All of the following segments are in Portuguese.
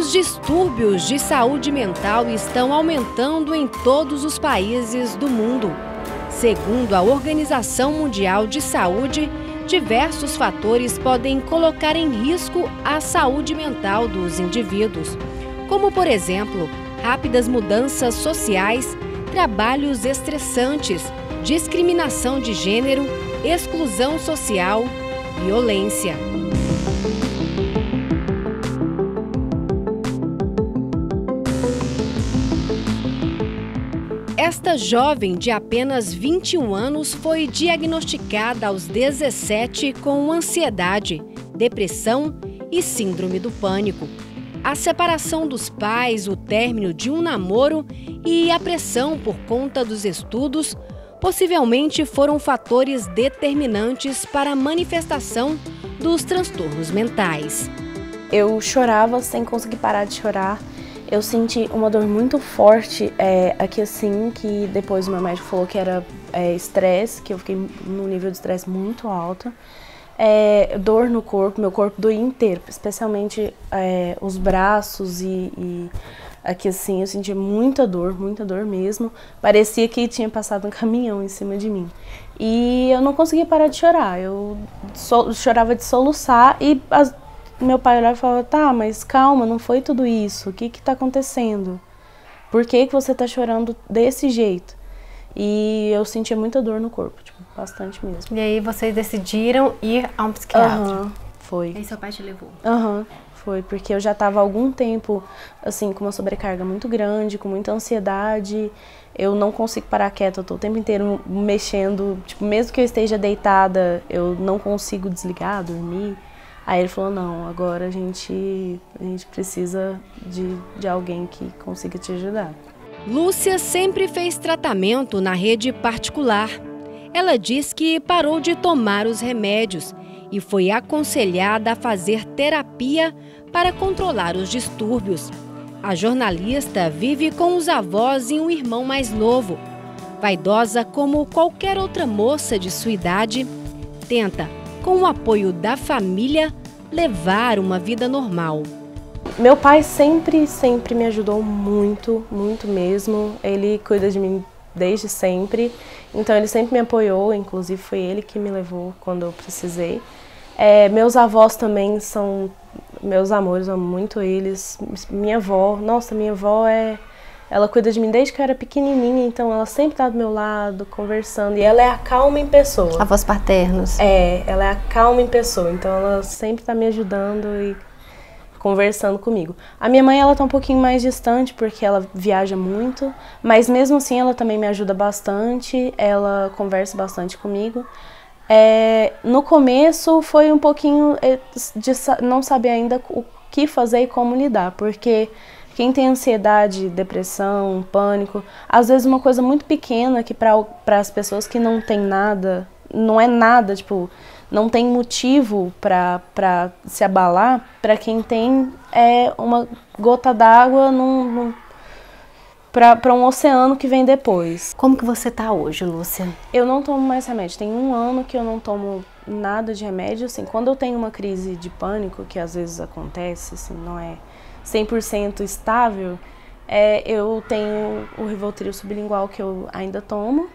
Os distúrbios de saúde mental estão aumentando em todos os países do mundo. Segundo a Organização Mundial de Saúde, diversos fatores podem colocar em risco a saúde mental dos indivíduos, como, por exemplo, rápidas mudanças sociais, trabalhos estressantes, discriminação de gênero, exclusão social, violência. Esta jovem de apenas 21 anos foi diagnosticada aos 17 com ansiedade, depressão e síndrome do pânico. A separação dos pais, o término de um namoro e a pressão por conta dos estudos possivelmente foram fatores determinantes para a manifestação dos transtornos mentais. Eu chorava sem conseguir parar de chorar. Eu senti uma dor muito forte aqui assim, que depois o meu médico falou que era estresse, que eu fiquei num nível de estresse muito alto. Dor no corpo, meu corpo doía inteiro, especialmente os braços e aqui assim eu senti muita dor mesmo. Parecia que tinha passado um caminhão em cima de mim. E eu não conseguia parar de chorar, eu chorava de soluçar e meu pai olhava e falava, tá, mas calma, não foi tudo isso, o que que tá acontecendo? Por que que você tá chorando desse jeito? E eu sentia muita dor no corpo, tipo, bastante mesmo. E aí vocês decidiram ir a um psiquiatra? Foi. E aí seu pai te levou? Foi, porque eu já tava há algum tempo, assim, com uma sobrecarga muito grande, com muita ansiedade. Eu não consigo parar quieta, eu tô o tempo inteiro mexendo, tipo, mesmo que eu esteja deitada, eu não consigo desligar, dormir. Aí ele falou, não, agora a gente precisa de alguém que consiga te ajudar. Lúcia sempre fez tratamento na rede particular. Ela diz que parou de tomar os remédios e foi aconselhada a fazer terapia para controlar os distúrbios. A jornalista vive com os avós e um irmão mais novo. Vaidosa como qualquer outra moça de sua idade, tenta, com o apoio da família, levar uma vida normal. Meu pai sempre me ajudou muito, muito mesmo. Ele cuida de mim desde sempre, então ele sempre me apoiou, inclusive foi ele que me levou quando eu precisei. Meus avós também são meus amores, eu amo muito eles. Minha avó, nossa, minha avó ela cuida de mim desde que eu era pequenininha, então ela sempre tá do meu lado, conversando. E ela é a calma em pessoa. Avós paternos. Ela é a calma em pessoa, então ela sempre tá me ajudando e conversando comigo. A minha mãe, ela tá um pouquinho mais distante, porque ela viaja muito, mas mesmo assim ela também me ajuda bastante, ela conversa bastante comigo. No começo foi um pouquinho de não saber ainda o que fazer e como lidar, porque quem tem ansiedade, depressão, pânico, às vezes uma coisa muito pequena que para as pessoas que não tem nada, não é nada, tipo, não tem motivo para se abalar, para quem tem uma gota d'água para um oceano que vem depois. Como que você tá hoje, Lúcia? Eu não tomo mais remédio, tem 1 ano que eu não tomo nada de remédio, assim, quando eu tenho uma crise de pânico, que às vezes acontece, assim, não é 100% estável, eu tenho o Rivotril sublingual que eu ainda tomo,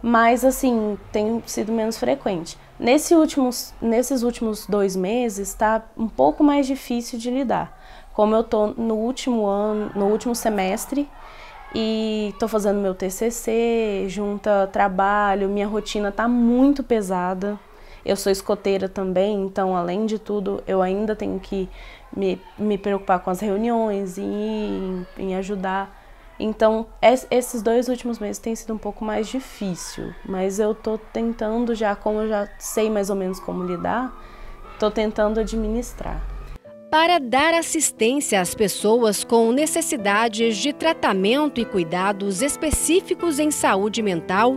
mas assim, tem sido menos frequente. Nesses últimos 2 meses, tá um pouco mais difícil de lidar. Como eu tô no último semestre, e tô fazendo meu TCC, junta trabalho, minha rotina tá muito pesada. Eu sou escoteira também, então além de tudo, eu ainda tenho que me preocupar com as reuniões e em ajudar. Então, esses 2 últimos meses tem sido um pouco mais difícil, mas eu tô tentando já, como eu já sei mais ou menos como lidar, tô tentando administrar. Para dar assistência às pessoas com necessidades de tratamento e cuidados específicos em saúde mental,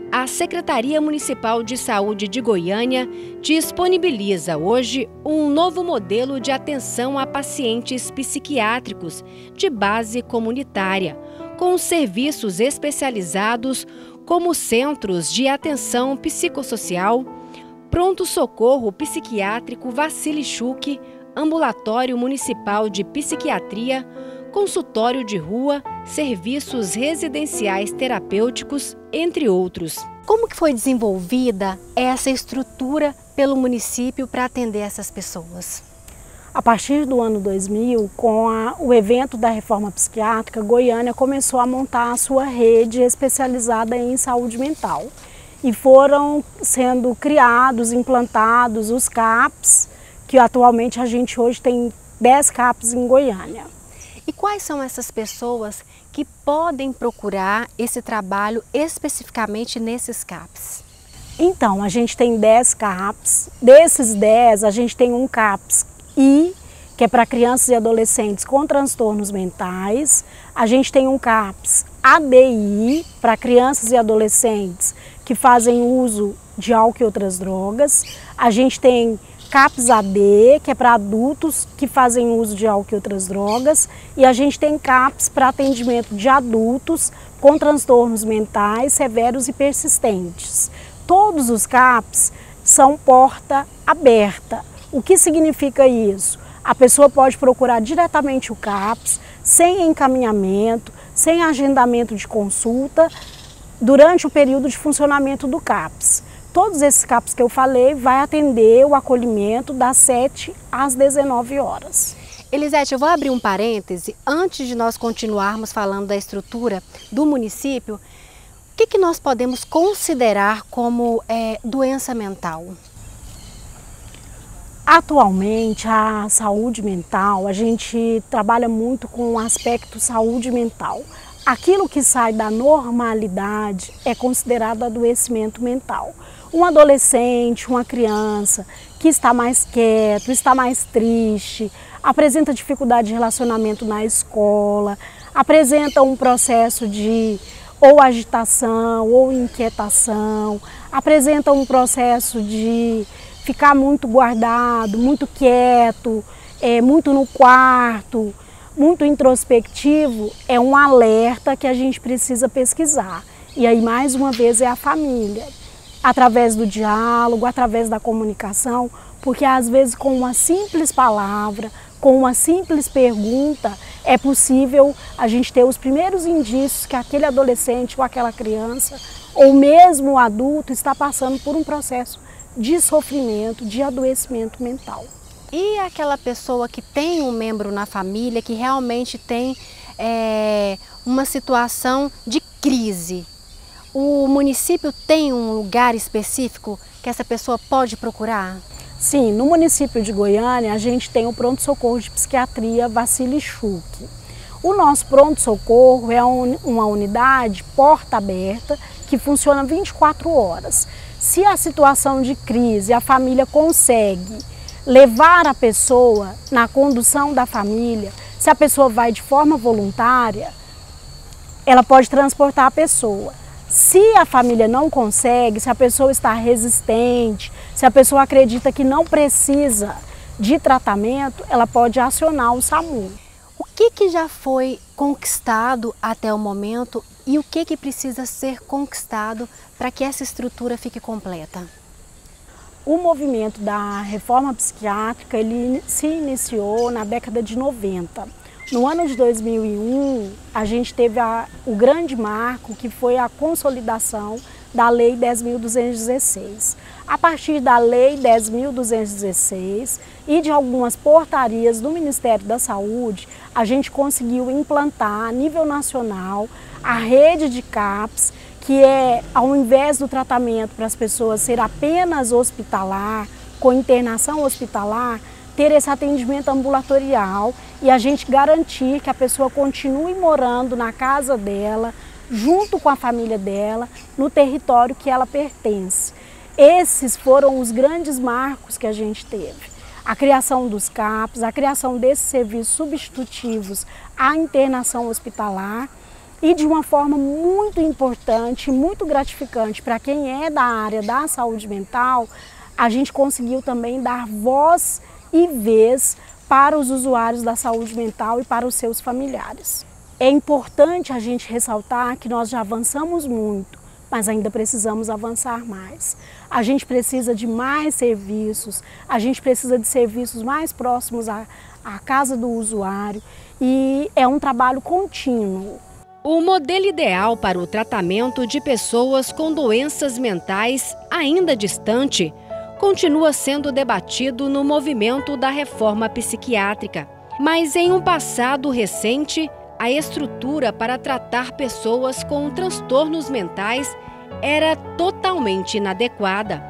a Secretaria Municipal de Saúde de Goiânia disponibiliza hoje um novo modelo de atenção a pacientes psiquiátricos de base comunitária, com serviços especializados como centros de atenção psicossocial, pronto-socorro psiquiátrico Vassili Schuch, ambulatório municipal de psiquiatria, consultório de rua, serviços residenciais terapêuticos, entre outros. Como que foi desenvolvida essa estrutura pelo município para atender essas pessoas? A partir do ano 2000, com o evento da reforma psiquiátrica, Goiânia começou a montar a sua rede especializada em saúde mental. E foram sendo criados, implantados os CAPs, que atualmente a gente hoje tem 10 CAPs em Goiânia. E quais são essas pessoas que podem procurar esse trabalho especificamente nesses CAPs? Então, a gente tem 10 CAPs. Desses 10, a gente tem um CAPs que é para crianças e adolescentes com transtornos mentais. A gente tem um CAPs ADI, para crianças e adolescentes que fazem uso de álcool e outras drogas. A gente tem CAPs AD, que é para adultos que fazem uso de álcool e outras drogas. E a gente tem CAPs para atendimento de adultos com transtornos mentais severos e persistentes. Todos os CAPs são porta aberta. O que significa isso? A pessoa pode procurar diretamente o CAPs, sem encaminhamento, sem agendamento de consulta, durante o período de funcionamento do CAPs. Todos esses CAPs que eu falei vai atender o acolhimento das 7 às 19 horas. Elisete, eu vou abrir um parêntese. Antes de nós continuarmos falando da estrutura do município, o que nós podemos considerar como doença mental? Atualmente, a saúde mental, a gente trabalha muito com o aspecto saúde mental. Aquilo que sai da normalidade é considerado adoecimento mental. Um adolescente, uma criança que está mais quieto, está mais triste, apresenta dificuldade de relacionamento na escola, apresenta um processo de ou agitação ou inquietação, apresenta um processo de ficar muito guardado, muito quieto, muito no quarto, muito introspectivo, é um alerta que a gente precisa pesquisar. E aí, mais uma vez, é a família, através do diálogo, através da comunicação, porque às vezes com uma simples palavra, com uma simples pergunta, é possível a gente ter os primeiros indícios que aquele adolescente ou aquela criança, ou mesmo o adulto, está passando por um processo de sofrimento, de adoecimento mental. E aquela pessoa que tem um membro na família que realmente tem uma situação de crise, o município tem um lugar específico que essa pessoa pode procurar? Sim, no município de Goiânia a gente tem o pronto-socorro de psiquiatria Vacili Schuch. O nosso pronto-socorro é uma unidade porta aberta que funciona 24 horas. Se a situação de crise, a família consegue levar a pessoa na condução da família, se a pessoa vai de forma voluntária, ela pode transportar a pessoa. Se a família não consegue, se a pessoa está resistente, se a pessoa acredita que não precisa de tratamento, ela pode acionar o SAMU. O que já foi conquistado até o momento e o que precisa ser conquistado para que essa estrutura fique completa? O movimento da reforma psiquiátrica ele se iniciou na década de 90. No ano de 2001, a gente teve o grande marco que foi a consolidação da Lei 10.216. A partir da Lei 10.216 e de algumas portarias do Ministério da Saúde, a gente conseguiu implantar a nível nacional a rede de CAPs, que é, ao invés do tratamento para as pessoas ser apenas hospitalar, com internação hospitalar, ter esse atendimento ambulatorial e a gente garantir que a pessoa continue morando na casa dela, junto com a família dela, no território que ela pertence. Esses foram os grandes marcos que a gente teve. A criação dos CAPs, a criação desses serviços substitutivos à internação hospitalar e de uma forma muito importante, muito gratificante para quem é da área da saúde mental, a gente conseguiu também dar voz e vez para os usuários da saúde mental e para os seus familiares. É importante a gente ressaltar que nós já avançamos muito mas ainda precisamos avançar mais. A gente precisa de mais serviços, a gente precisa de serviços mais próximos à casa do usuário e é um trabalho contínuo. O modelo ideal para o tratamento de pessoas com doenças mentais ainda distante continua sendo debatido no movimento da reforma psiquiátrica. Mas em um passado recente, a estrutura para tratar pessoas com transtornos mentais era totalmente inadequada.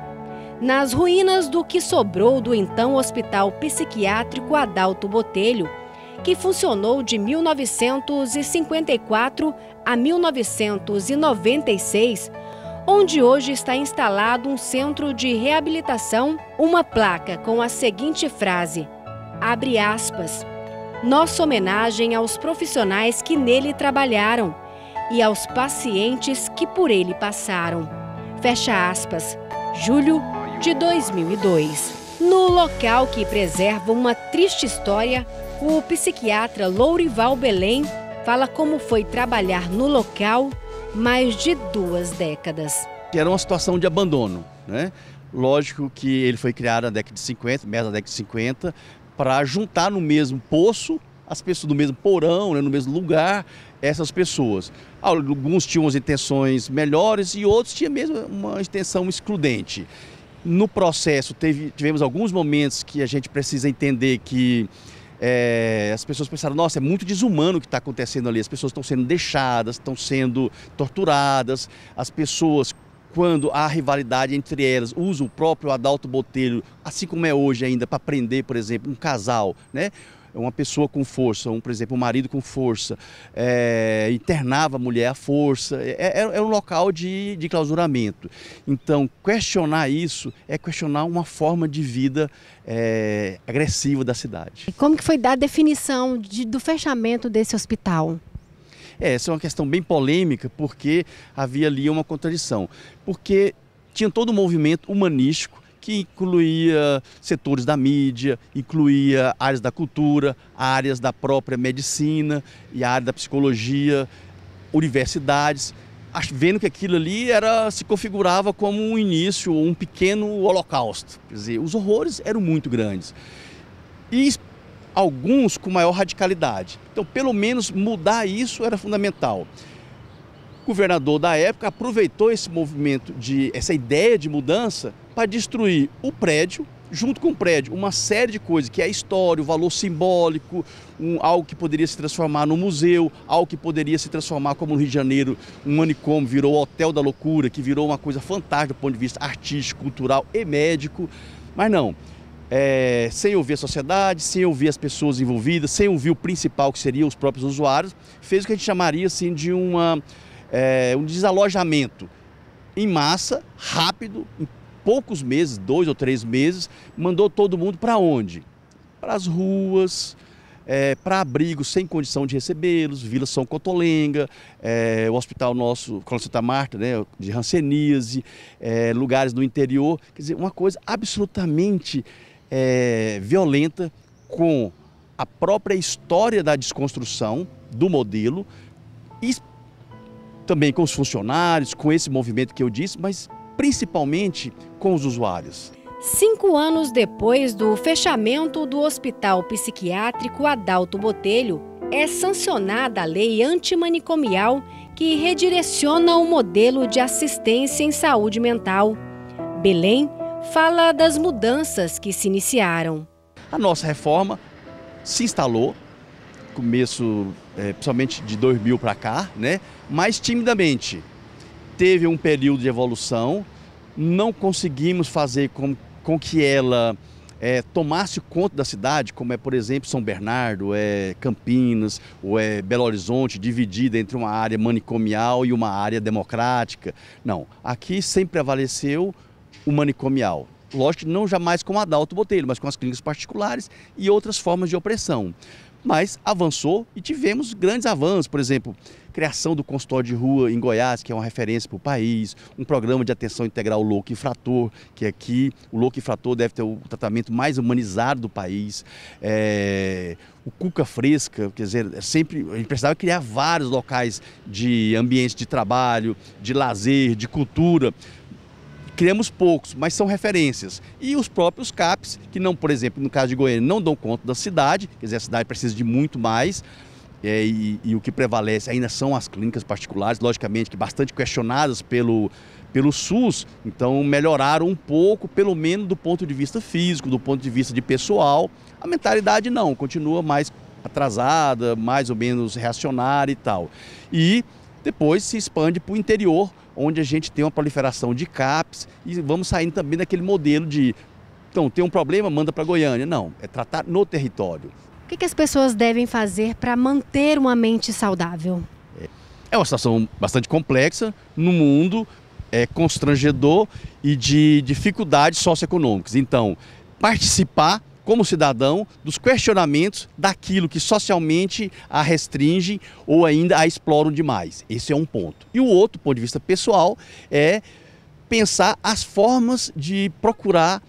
Nas ruínas do que sobrou do então Hospital Psiquiátrico Adalto Botelho, que funcionou de 1954 a 1996, onde hoje está instalado um centro de reabilitação, uma placa com a seguinte frase, abre aspas, nossa homenagem aos profissionais que nele trabalharam e aos pacientes que por ele passaram. Fecha aspas. Julho de 2002. No local que preserva uma triste história, o psiquiatra Lourival Belém fala como foi trabalhar no local mais de 2 décadas. Era uma situação de abandono, né? Lógico que ele foi criado na década de 50, meados da década de 50, para juntar no mesmo poço, as pessoas do mesmo porão, né, no mesmo lugar, essas pessoas. Alguns tinham as intenções melhores e outros tinham mesmo uma intenção excludente. No processo, tivemos alguns momentos que a gente precisa entender que as pessoas pensaram, nossa, é muito desumano o que está acontecendo ali, as pessoas estão sendo deixadas, estão sendo torturadas, as pessoas, quando há rivalidade entre elas, usam o próprio Adalto Botelho, assim como é hoje ainda, para prender, por exemplo, um casal, né? Uma pessoa com força, por exemplo, um marido com força, internava a mulher à força, é um local de clausuramento. Então, questionar isso é questionar uma forma de vida agressiva da cidade. Como que foi dada a definição do fechamento desse hospital? Essa é uma questão bem polêmica, porque havia ali uma contradição. Porque tinha todo um movimento humanístico que incluía setores da mídia, incluía áreas da cultura, áreas da própria medicina e a área da psicologia, universidades, vendo que aquilo ali se configurava como um início, um pequeno holocausto. Quer dizer, os horrores eram muito grandes. E alguns com maior radicalidade. Então, pelo menos mudar isso era fundamental. O governador da época aproveitou esse movimento, essa ideia de mudança, para destruir o prédio, junto com o prédio, uma série de coisas, que é a história, o valor simbólico, algo que poderia se transformar no museu, algo que poderia se transformar, como no Rio de Janeiro, um manicômio, virou o Hotel da Loucura, que virou uma coisa fantástica do ponto de vista artístico, cultural e médico. Mas não. Sem ouvir a sociedade, sem ouvir as pessoas envolvidas, sem ouvir o principal, que seriam os próprios usuários, fez o que a gente chamaria assim, de um desalojamento em massa, rápido, em poucos meses, 2 ou 3 meses, mandou todo mundo para onde? Para as ruas, para abrigos sem condição de recebê-los, Vila São Cotolenga, o hospital nosso, Colônia Santa Marta, né, de hanseníase, lugares no interior, quer dizer, uma coisa absolutamente violenta, com a própria história da desconstrução do modelo e também com os funcionários, com esse movimento que eu disse, mas principalmente com os usuários. 5 anos depois do fechamento do Hospital Psiquiátrico Adalto Botelho, é sancionada a lei antimanicomial que redireciona o modelo de assistência em saúde mental. Belém fala das mudanças que se iniciaram. A nossa reforma se instalou, começo principalmente de 2000 para cá, né? Mais timidamente. Teve um período de evolução, não conseguimos fazer com que ela tomasse conta da cidade, como por exemplo, São Bernardo, Campinas, ou Belo Horizonte, dividida entre uma área manicomial e uma área democrática. Não, aqui sempre prevaleceu o manicomial. lógico que não jamais com o Adalto Botelho, mas com as clínicas particulares e outras formas de opressão. Mas avançou e tivemos grandes avanços, por exemplo, criação do consultório de rua em Goiás, que é uma referência para o país, um programa de atenção integral louco infrator, que aqui o louco infrator deve ter o tratamento mais humanizado do país, o Cuca Fresca, quer dizer, a gente precisava criar vários locais de ambientes de trabalho, de lazer, de cultura. Criamos poucos, mas são referências. E os próprios CAPs, que não, por exemplo, no caso de Goiânia, não dão conta da cidade, quer dizer, a cidade precisa de muito mais, e o que prevalece ainda são as clínicas particulares, logicamente que bastante questionadas pelo SUS, então melhoraram um pouco, pelo menos do ponto de vista físico, do ponto de vista de pessoal. A mentalidade não, continua mais atrasada, mais ou menos reacionária e tal. E depois se expande para o interior, onde a gente tem uma proliferação de CAPs e vamos saindo também daquele modelo de, então, tem um problema, manda para Goiânia. Não, é tratar no território. O que as pessoas devem fazer para manter uma mente saudável? É uma situação bastante complexa no mundo, é constrangedor e de dificuldades socioeconômicas. Então, participar como cidadão dos questionamentos daquilo que socialmente a restringe ou ainda a exploram demais. Esse é um ponto. E o outro ponto de vista pessoal é pensar as formas de procurar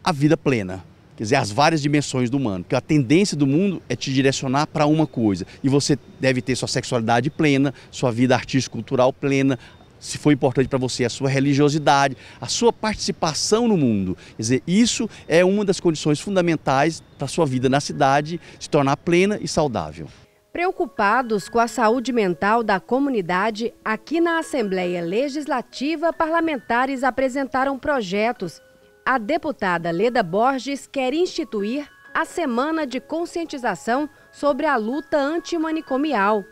a vida plena. Quer dizer, as várias dimensões do humano. Porque a tendência do mundo é te direcionar para uma coisa. E você deve ter sua sexualidade plena, sua vida artístico-cultural plena, se for importante para você, a sua religiosidade, a sua participação no mundo. Quer dizer, isso é uma das condições fundamentais para a sua vida na cidade se tornar plena e saudável. Preocupados com a saúde mental da comunidade, aqui na Assembleia Legislativa, parlamentares apresentaram projetos. A deputada Leda Borges quer instituir a Semana de Conscientização sobre a luta antimanicomial.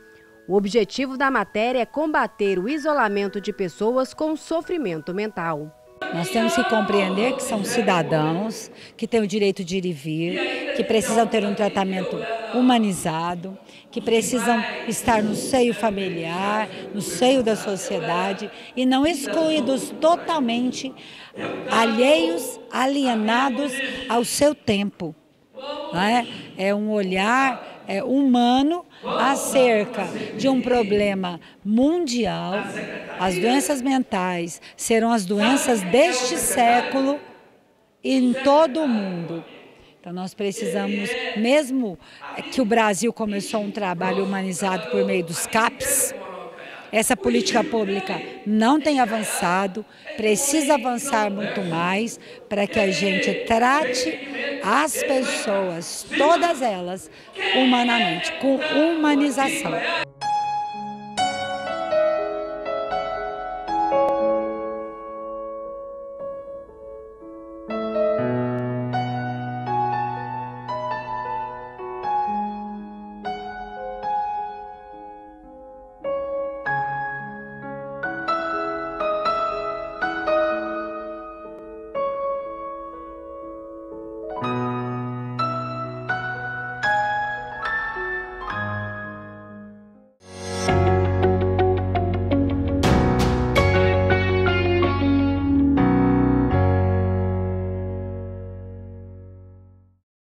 O objetivo da matéria é combater o isolamento de pessoas com sofrimento mental. Nós temos que compreender que são cidadãos, que têm o direito de ir e vir, que precisam ter um tratamento humanizado, que precisam estar no seio familiar, no seio da sociedade e não excluídos totalmente, alheios, alienados ao seu tempo. Não é? É um olhar humano acerca de um problema mundial. As doenças mentais serão as doenças deste século em todo o mundo. Então nós precisamos, mesmo que o Brasil começou um trabalho humanizado por meio dos CAPs, essa política pública não tem avançado, precisa avançar muito mais para que a gente trate as pessoas, todas elas, humanamente, com humanização.